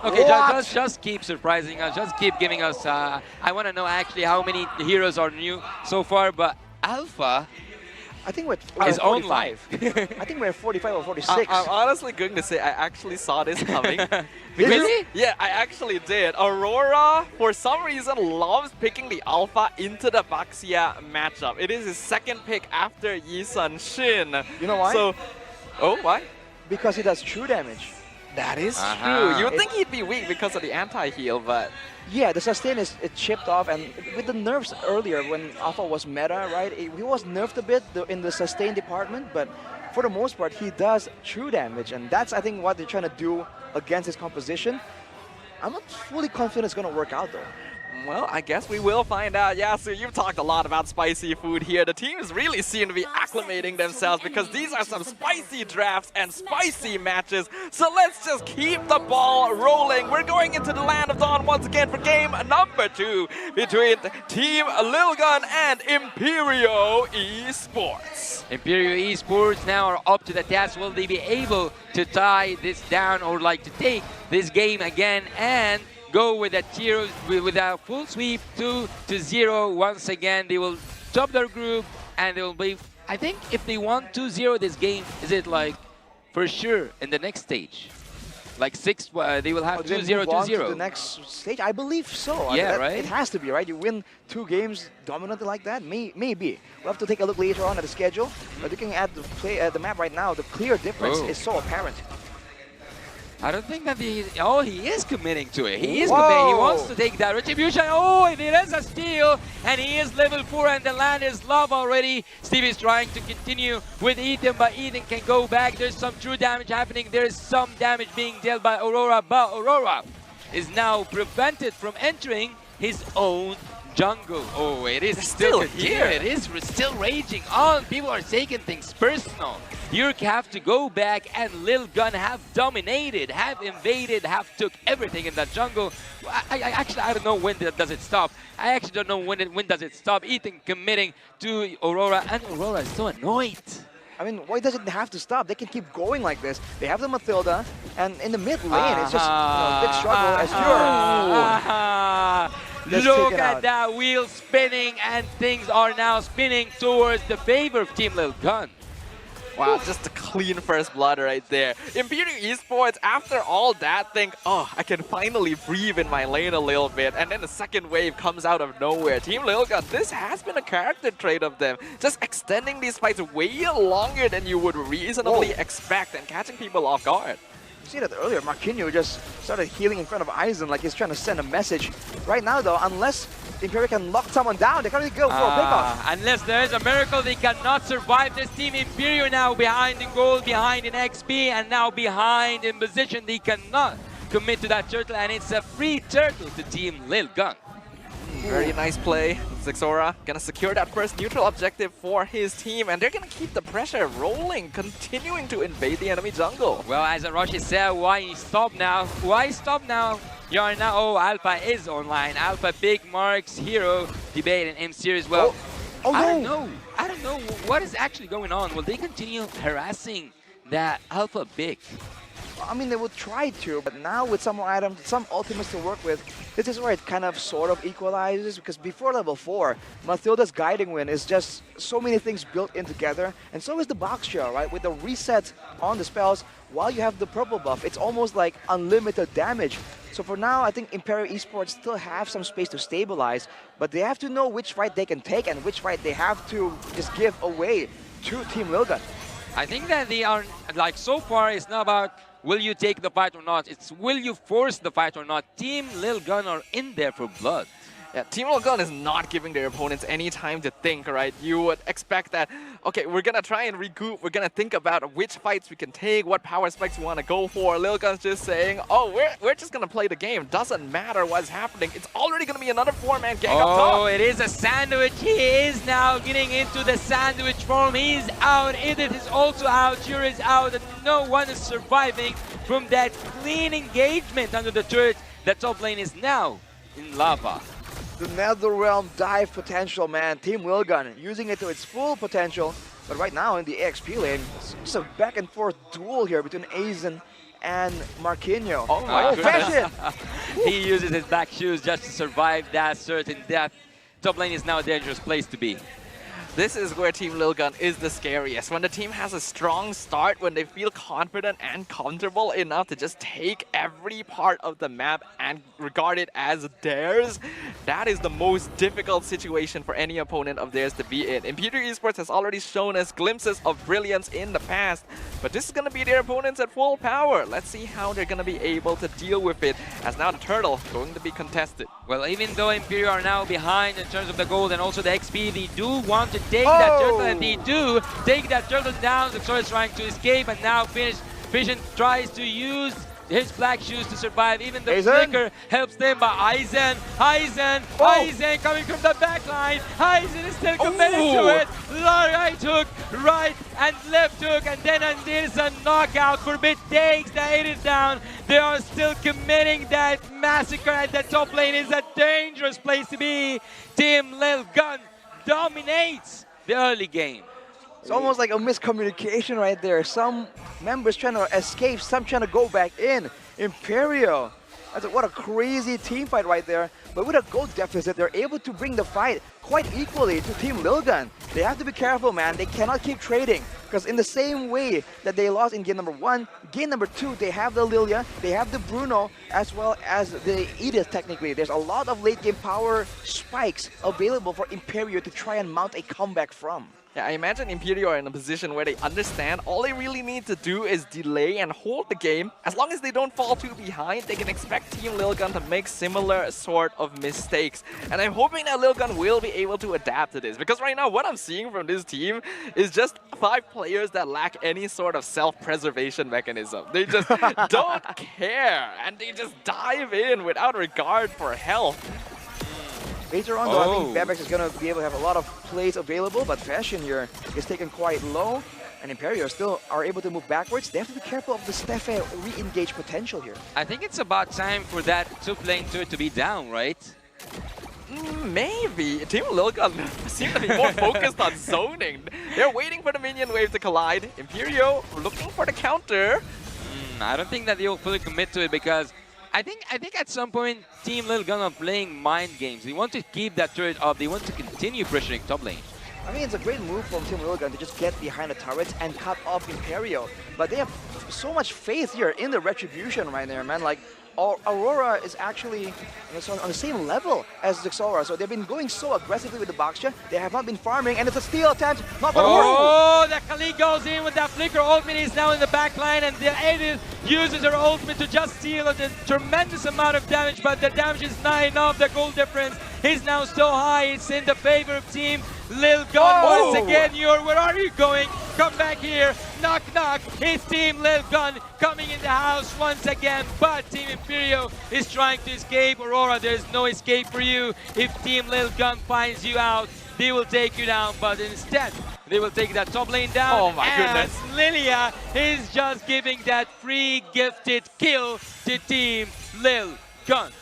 Okay, just keep surprising us. Just keep giving us. I want to know actually how many heroes are new so far. But Alpha I think we're is 45. online. I think we're 45 or 46. I'm honestly going to say I actually saw this coming. Really? Yeah, I actually did. Aurora, for some reason, loves picking the Alpha into the Baxia matchup. It is his second pick after Yi Sun Shin. You know why? So, oh, why? Because he does true damage. That is Uh-huh. true. You would think he'd be weak because of the anti-heal, but... Yeah, the sustain is chipped off, and with the nerfs earlier when Alpha was meta, right? He was nerfed a bit in the sustain department, but for the most part, he does true damage, and that's I think what they're trying to do against his composition. I'm not fully confident it's gonna work out though. Well, I guess we will find out. Yeah, so you've talked a lot about spicy food here. The teams really seem to be acclimating themselves because these are some spicy drafts and spicy matches. So let's just keep the ball rolling. We're going into the Land of Dawn once again for game number 2 between Team Lilgun and Imperio Esports. Imperio Esports now are up to the task. Will they be able to tie this down or like to take this game again and go with a tier with a full sweep 2-0 once again? They will top their group and they will be, I think if they want 2-0 this game, is it like for sure in the next stage? Like they will have 2-0, 2-0. The next stage, I believe so. Yeah, right? It has to be, right? You win 2 games dominantly like that, maybe. We'll have to take a look later on at the schedule. But looking at the map right now, the clear difference is so apparent. I don't think that he is committing to it. He is committing. He wants to take that retribution. Oh, and it is a steal. And he is level 4 and the land is love already. Steve is trying to continue with Ethan, but Ethan can go back. There's some true damage happening. There's some damage being dealt by Aurora, but Aurora is now prevented from entering his own jungle. Oh, it is still here. It is still raging on. People are taking things personal. Yurk have to go back and Lil Gun have dominated, have invaded, have took everything in that jungle. I don't know when does it stop. I actually don't know when does it stop. Ethan committing to Aurora, and Aurora is so annoyed. I mean, why does it have to stop? They can keep going like this. They have the Mathilda, and in the mid lane, it's just a big struggle as Look at that wheel spinning, and things are now spinning towards the favor of Team Lil Gun. Wow, just a clean first blood right there. Imperial Esports, after all that, think, oh, I can finally breathe in my lane a little bit. And then the second wave comes out of nowhere. Team Lilgun, this has been a character trait of them. Just extending these fights way longer than you would reasonably expect and catching people off guard. You see that earlier, Marquinhos just started healing in front of Aizen like he's trying to send a message. Right now though, unless Imperial can lock someone down, they can't really go for a pickoff. Unless there is a miracle, they cannot survive. This team Imperial now behind in gold, behind in XP, and now behind in position. They cannot commit to that turtle, and it's a free turtle to Team Lil Gun. Very nice play. Zixora gonna secure that first neutral objective for his team, and they're gonna keep the pressure rolling, continuing to invade the enemy jungle. Well, as Arashi said, why stop now? Why stop now? You are now, oh, Alpha is online. Alpha, big marks, hero, debate, and M series. Well, I don't know what is actually going on. Will they continue harassing that Alpha big? I mean, they would try to, but now with some more items, some ultimates to work with, this is where it kind of sort of equalizes, because before level 4, Mathilda's Guiding Wind is just so many things built in together, and so is the box shell, right? With the reset on the spells, while you have the purple buff, it's almost like unlimited damage. So for now, I think Imperial Esports still have some space to stabilize, but they have to know which fight they can take and which fight they have to just give away to Team Lilgun. I think that they are, like, so far, it's not about will you take the fight or not, it's will you force the fight or not. Team Lil Gun are in there for blood. Yeah, Team Lilgun is not giving their opponents any time to think, right? You would expect that, okay, we're gonna try and regroup, we're gonna think about which fights we can take, what power spikes we want to go for. Lilgun's just saying, oh, we're just gonna play the game. Doesn't matter what's happening. It's already gonna be another 4-man gang up top. Oh, it is a sandwich. He is now getting into the sandwich form. He's out. Edith is also out. Yuri is out. And no one is surviving from that clean engagement under the turret. The top lane is now in lava. The Netherrealm dive potential, man. Team Lilgun using it to its full potential. But right now in the EXP lane, it's just a back and forth duel here between Aizen and Marquinhos. Oh my Fashion! He uses his back shoes just to survive that certain death. Top lane is now a dangerous place to be. This is where Team Lilgun is the scariest. When the team has a strong start, when they feel confident and comfortable enough to just take every part of the map and regard it as theirs, that is the most difficult situation for any opponent of theirs to be in. Imperial Esports has already shown us glimpses of brilliance in the past, but this is going to be their opponents at full power. Let's see how they're going to be able to deal with it, as now the turtle going to be contested. Well, even though Imperial are now behind in terms of the gold and also the XP, they do want to take that turtle, and they do take that turtle down. Zexor is trying to escape, and now Vision tries to use his black shoes to survive. Even the flicker helps them, but Aizen coming from the back line. Aizen is still committed to it. Right hook, right and left hook, and then there's a knockout. Forbid takes the 8 down. They are still committing that massacre at the top lane. Is a dangerous place to be. Team Lilgun dominates the early game. It's almost like a miscommunication right there. Some members trying to escape, some trying to go back in. Imperial. What a crazy team fight right there. But with a gold deficit, they're able to bring the fight quite equally to Team Lilgun. They have to be careful, man. They cannot keep trading. Because in the same way that they lost in game number 1, game number 2, they have the Lilia, they have the Bruno, as well as the Edith technically. There's a lot of late game power spikes available for Imperial to try and mount a comeback from. Yeah, I imagine Imperial are in a position where they understand all they really need to do is delay and hold the game. As long as they don't fall too behind, they can expect Team Lilgun to make similar sort of mistakes. And I'm hoping that Lilgun will be able to adapt to this, because right now what I'm seeing from this team is just 5 players that lack any sort of self-preservation mechanism. They just don't care, and they just dive in without regard for health. Later on, though, I think Bebex is going to be able to have a lot of plays available, but Fashion here is taken quite low, and Imperial still are able to move backwards. They have to be careful of the Steffe re-engage potential here. I think it's about time for that top lane turret to be down, right? Maybe. Team Lilgun seem to be more focused on zoning. They're waiting for the minion wave to collide. Imperial looking for the counter. I don't think that they'll fully commit to it, because I think at some point Team Lilgun are playing mind games. They want to keep that turret up. They want to continue pressuring top lane. I mean, it's a great move from Team Lilgun to just get behind the turrets and cut off Imperial. But they have so much faith here in the retribution right there, man. Like, Aurora is actually on the same level as Zexora, so they've been going so aggressively with the Boxja. They have not been farming, and it's a steal attempt. Not gonna work. The Kali goes in with that flicker. Ultimate is now in the back line, and the Edith uses her ultimate to just steal a tremendous amount of damage, but the damage is not enough. The goal difference is now so high. It's in the favor of Team Lilgun. Once again, where are you going? Come back here. Knock, knock. It's Team Lilgun coming in the house once again, but Team Imperial is trying to escape. Aurora, there's no escape for you. If Team Lilgun finds you out, they will take you down, but instead, they will take that top lane down. Oh my goodness. Lilia is just giving that free gifted kill to Team Lilgun.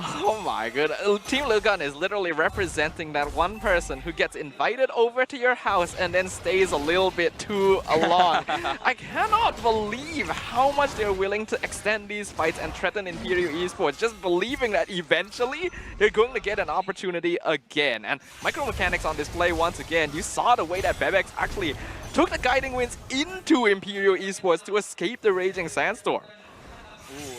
Oh my goodness. Team Lilgun is literally representing that one person who gets invited over to your house and then stays a little bit too long. I cannot believe how much they're willing to extend these fights and threaten Imperial Esports, just believing that eventually they're going to get an opportunity again. And micro mechanics on display once again. You saw the way that Bebex actually took the guiding winds into Imperial Esports to escape the raging sandstorm. Ooh.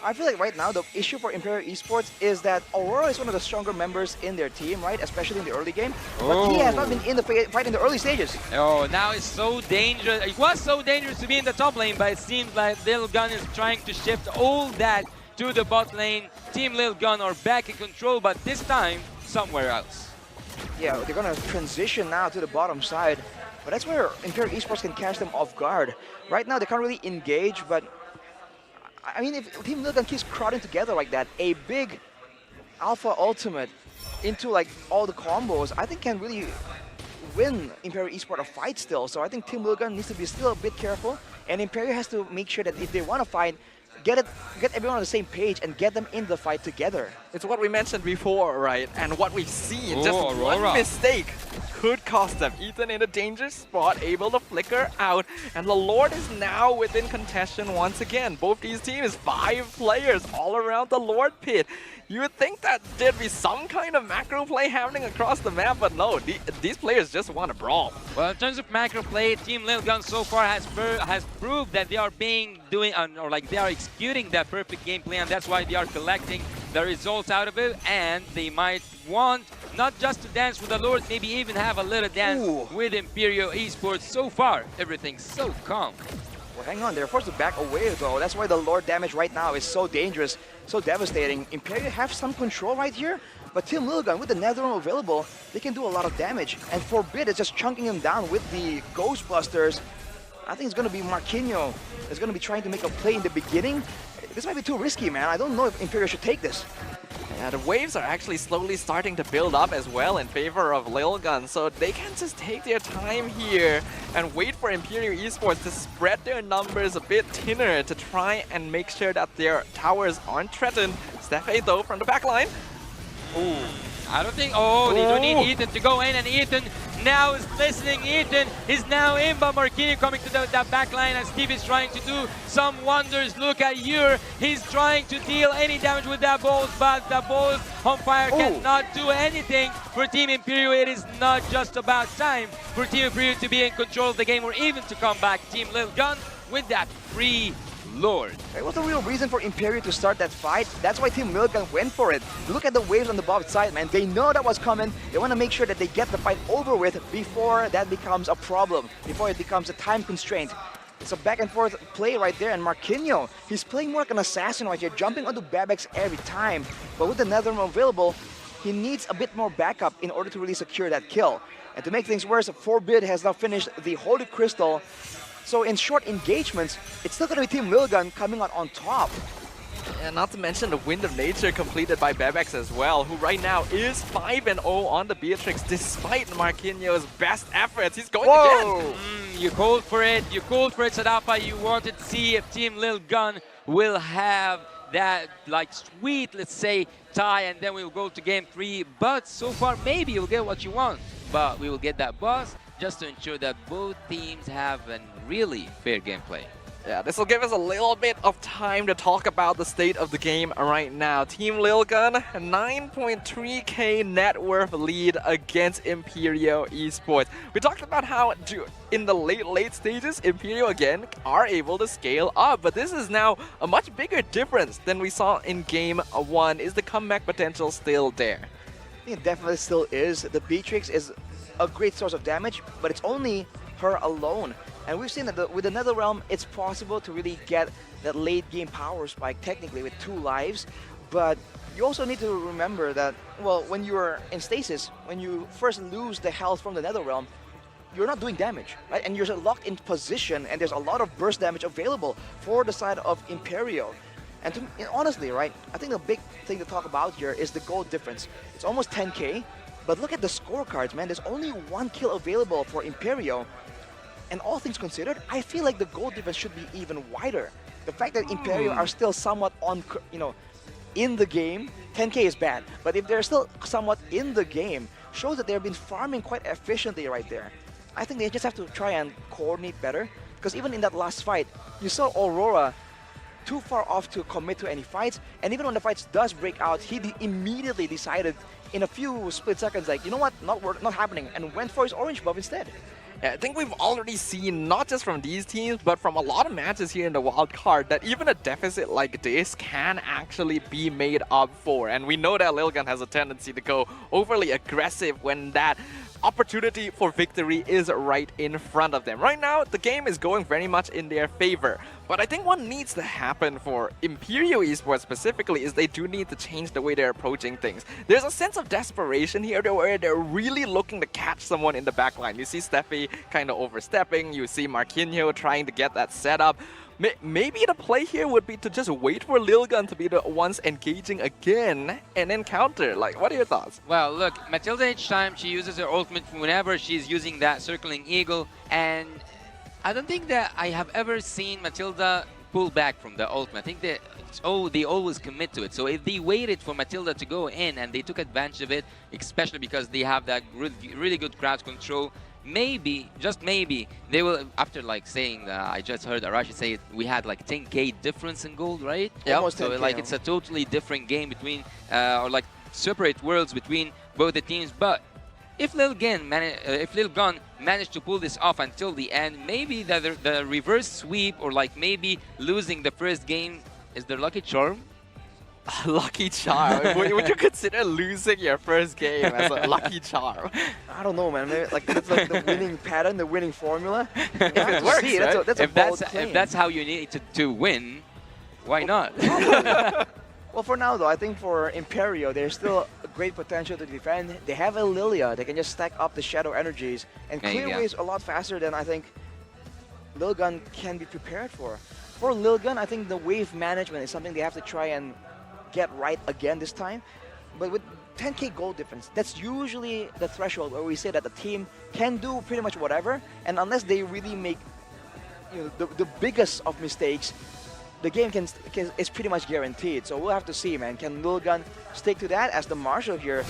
I feel like right now the issue for Imperial Esports is that Aurora is one of the stronger members in their team, right? Especially in the early game. But he has not been in the fight in the early stages. Oh, now it's so dangerous. It was so dangerous to be in the top lane, but it seems like Lilgun is trying to shift all that to the bot lane. Team Lilgun are back in control, but this time somewhere else. Yeah, they're going to transition now to the bottom side. But that's where Imperial Esports can catch them off guard. Right now they can't really engage, but I mean, if Team Lilgun keeps crowding together like that, a big alpha ultimate into like all the combos, I think can really win Imperial Esports a fight still. So I think Team Lilgun needs to be still a bit careful, and Imperial has to make sure that if they want to fight, get everyone on the same page and get them in the fight together. It's what we mentioned before, right? And what we've seen, just Aurora. one mistake could cost them. Ethan in a dangerous spot, able to flicker out, and the Lord is now within contention once again. Both these teams, 5 players all around the Lord pit. You would think that there'd be some kind of macro play happening across the map, but no, these players just want to brawl. Well, in terms of macro play, Team Lilgun so far has proved that they are they are executing that perfect gameplay, and that's why they are collecting the results out of it. And they might want not just to dance with the Lord, maybe even have a little dance with Imperial Esports. So far, everything's so calm. Well, hang on, they're forced to back away though. That's why the Lord damage right now is so dangerous, so devastating. Imperial have some control right here, but Team Lilgun, with the Netherrealm available, they can do a lot of damage. And Forbid is just chunking him down with the Ghostbusters. I think it's going to be Marquinhos that's going to be trying to make a play in the beginning. This might be too risky, man. I don't know if Imperial should take this. Yeah, the waves are actually slowly starting to build up as well in favor of Lilgun, so they can just take their time here and wait for Imperial Esports to spread their numbers a bit thinner to try and make sure that their towers aren't threatened. Steffe though from the back line. Ooh. I don't think, they don't need Ethan to go in, and Ethan now is listening. Ethan is now in, but Marquinhos coming to that back line, and Steve is trying to do some wonders. Look at Ur, he's trying to deal any damage with that balls, but the balls on fire cannot do anything for Team Imperial. It is not just about time for Team Imperial to be in control of the game or even to come back. Team Lilgun with that free Lord. It was the real reason for Imperial to start that fight. That's why Team Lilgun went for it. Look at the waves on the bottom side, man. They know that was coming. They want to make sure that they get the fight over with before that becomes a problem, before it becomes a time constraint. It's a back and forth play right there, and Marquinhos, he's playing more like an assassin right here, jumping onto Babex every time. But with the Netherrealm available, he needs a bit more backup in order to really secure that kill. And to make things worse, Forbid has now finished the Holy Crystal. So in short engagements, it's still going to be Team Lilgun coming out on top. And not to mention the Wind of Nature completed by Bebex as well, who right now is 5-0 on the Beatrix despite Marquinhos' best efforts. He's going again. You called for it, Sadapa. You wanted to see if Team Lilgun will have that sweet, let's say, tie, and then we'll go to game 3. But so far, maybe you'll get what you want. But we will get that boss just to ensure that both teams have a really fair gameplay. Yeah, this will give us a little bit of time to talk about the state of the game right now. Team Lilgun, 9.3k net worth lead against Imperial Esports. We talked about how in the late stages, Imperial again are able to scale up, but this is now a much bigger difference than we saw in game 1. Is the comeback potential still there? I think it definitely still is. The Beatrix is a great source of damage, but it's only her alone. And we've seen that with the Netherrealm, it's possible to really get that late game power spike technically with 2 lives. But you also need to remember that, well, when you're in stasis, when you first lose the health from the Netherrealm, you're not doing damage, right? And you're locked in position, and there's a lot of burst damage available for the side of Imperial. And honestly, right, I think the big thing to talk about here is the gold difference. It's almost 10k, but look at the scorecards, man. There's only 1 kill available for Imperial. And all things considered, I feel like the goal difference should be even wider. The fact that Imperial are still somewhat in the game, 10k is bad, but if they're still somewhat in the game, shows that they've been farming quite efficiently right there. I think they just have to try and coordinate better, because even in that last fight, you saw Aurora too far off to commit to any fights, and even when the fights does break out, he immediately decided in a few split seconds, like, you know what, not happening, and went for his orange buff instead. I think we've already seen, not just from these teams, but from a lot of matches here in the wild card, that even a deficit like this can actually be made up for. And we know that Lilgun has a tendency to go overly aggressive when that opportunity for victory is right in front of them. Right now, the game is going very much in their favor. But I think what needs to happen for Imperial Esports specifically is they do need to change the way they're approaching things. There's a sense of desperation here where they're really looking to catch someone in the backline. You see Steffe kind of overstepping, you see Marquinhos trying to get that set up. Maybe the play here would be to just wait for Lilgun to be the ones engaging again and then counter. Like, what are your thoughts? Well, look, Matilda each time she uses her ultimate whenever she's using that circling eagle, and I don't think that I have ever seen Matilda pull back from the ultimate. I think they always commit to it. So if they waited for Matilda to go in and they took advantage of it, especially because they have that really good crowd control, maybe, just maybe, they will, after like saying, I just heard Arashi say we had like 10K difference in gold, right? Yeah, almost so 10K. Like it's a totally different game between, or like separate worlds between both the teams. But if Lil Gun managed to pull this off until the end, maybe the reverse sweep or like maybe losing the first game is their lucky charm. Lucky charm. Would you consider losing your first game as a lucky charm? I don't know, man. Maybe, like that's like the winning pattern, the winning formula. If it works, see, right? that's a bold claim. If that's how you need to win, why not? Well, for now though, I think for Imperio, there's still a great potential to defend. They have a Lilia. They can just stack up the Shadow Energies and clear waves a lot faster than I think Lil Gun can be prepared for. For Lil Gun, I think the wave management is something they have to try and get right again this time. But with 10K gold difference, that's usually the threshold where we say that the team can do pretty much whatever, and unless they really make the biggest of mistakes, the game is pretty much guaranteed. So we'll have to see, man. Can Lil Gun stick to that as the Marshall here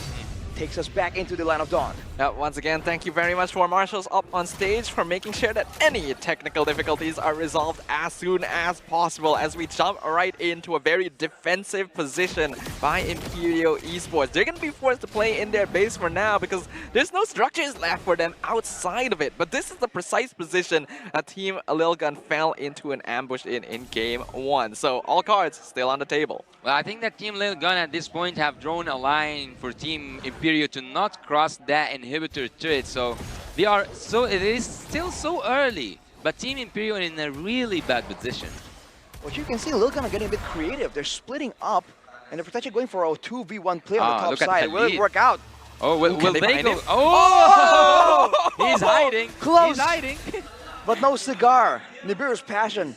takes us back into the Land of Dawn? Once again, thank you very much for Marshals up on stage for making sure that any technical difficulties are resolved as soon as possible as we jump right into a very defensive position by Imperio Esports. They're going to be forced to play in their base for now because there's no structures left for them outside of it. But this is the precise position that Team Lil Gun fell into an ambush in Game 1. So all cards still on the table. Well, I think that Team Lil Gun at this point have drawn a line for Team Imperio to not cross that inhibitor turret. So they are it is still so early, but Team Imperio in a really bad position. What you can see, Lil Gun are getting a bit creative. They're splitting up, and they're potentially going for a 2v1 play on the top side. Will it work out? Oh, will they go? him? Oh! He's hiding. Close. He's hiding. But no cigar. Nibiru's passion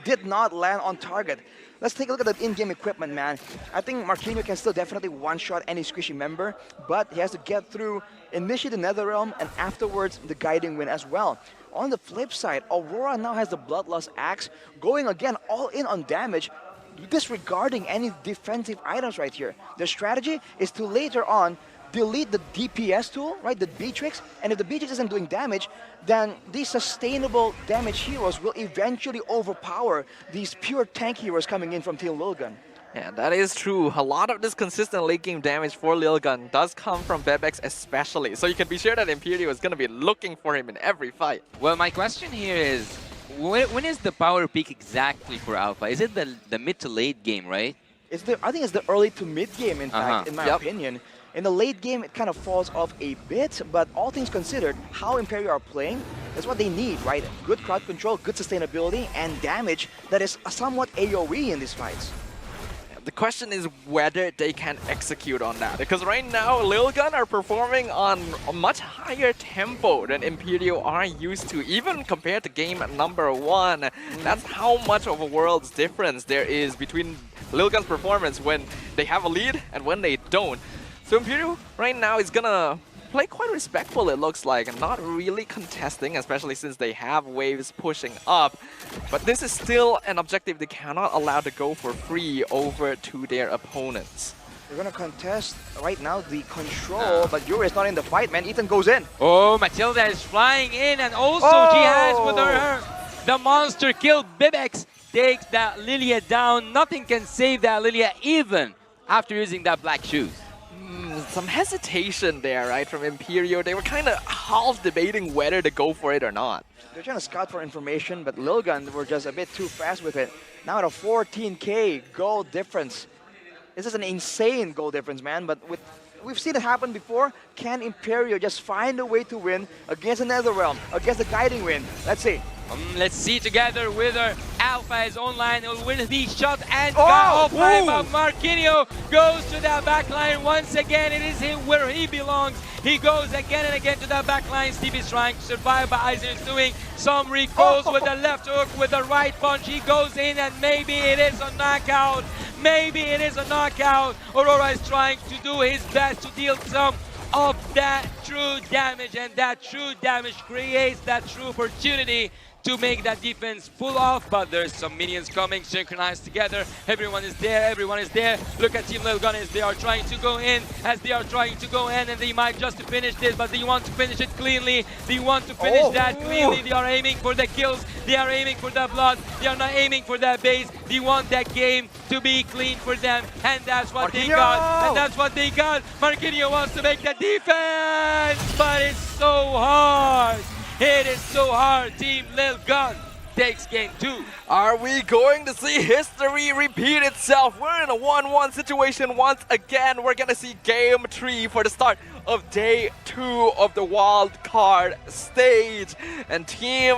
did not land on target. Let's take a look at the in-game equipment, man. I think Marquinhos can still definitely one-shot any squishy member, but he has to get through initially the Netherrealm and afterwards the Guiding Wind as well. On the flip side, Aurora now has the Bloodlust Axe, going again all in on damage, disregarding any defensive items right here. Their strategy is to later on delete the DPS tool, right, the Beatrix, and if the Beatrix isn't doing damage, then these sustainable damage heroes will eventually overpower these pure tank heroes coming in from Team Lil Gun. Yeah, that is true. A lot of this consistent late game damage for Lil Gun does come from Bebex especially, so you can be sure that Imperio is going to be looking for him in every fight. Well, my question here is, when is the power peak exactly for Alpha? Is it the mid to late game, right? I think it's the early to mid game, in fact, in my opinion. In the late game, it kind of falls off a bit, but all things considered, how Imperio are playing, that's what they need, right? Good crowd control, good sustainability, and damage that is somewhat AoE in these fights. The question is whether they can execute on that, because right now Lil Gun are performing on a much higher tempo than Imperio are used to, even compared to game number 1. That's how much of a world's difference there is between Lil Gun's performance when they have a lead and when they don't. So Imperio right now is gonna play quite respectful, it looks like, and not really contesting, especially since they have waves pushing up. But this is still an objective they cannot allow to go for free over to their opponents. They're gonna contest right now the control, but Yuri is not in the fight, man. Ethan goes in. Oh, Matilda is flying in, and also she has with her the monster kill. Bibex takes that Lilia down. Nothing can save that Lilia even after using that black shoes. Some hesitation there, right, from Imperio. They were kind of half debating whether to go for it or not. They're trying to scout for information, but Lil Gun were just a bit too fast with it. Now at a 14K goal difference. This is an insane goal difference, man, but we've seen it happen before. Can Imperio just find a way to win against the Netherrealm, against the Guiding Wind? Let's see. Let's see together whether Alpha is online. It will be shot and got offline, but Marquinhos goes to that backline once again. It is him where he belongs. He goes again and again to that backline. Steve is trying to survive, but Eisen is doing some recalls with the left hook, with the right punch. He goes in, and maybe it is a knockout. Maybe it is a knockout. Aurora is trying to do his best to deal some of that true damage, and that true damage creates that true opportunity to make that defense pull off, but there's some minions coming, synchronized together. Everyone is there, everyone is there. Look at Team Lil Gun as they are trying to go in, and they might just finish this, but they want to finish it cleanly. They want to finish that cleanly. They are aiming for the kills, they are aiming for the blood, they are not aiming for that base. They want that game to be clean for them, and that's what they got. And that's what they got. Marquinhos wants to make the defense, but it's so hard. It is so hard. Team Lil Gun takes game 2. Are we going to see history repeat itself? We're in a 1-1 situation once again. We're going to see game 3 for the start of day 2 of the wild card stage. And Team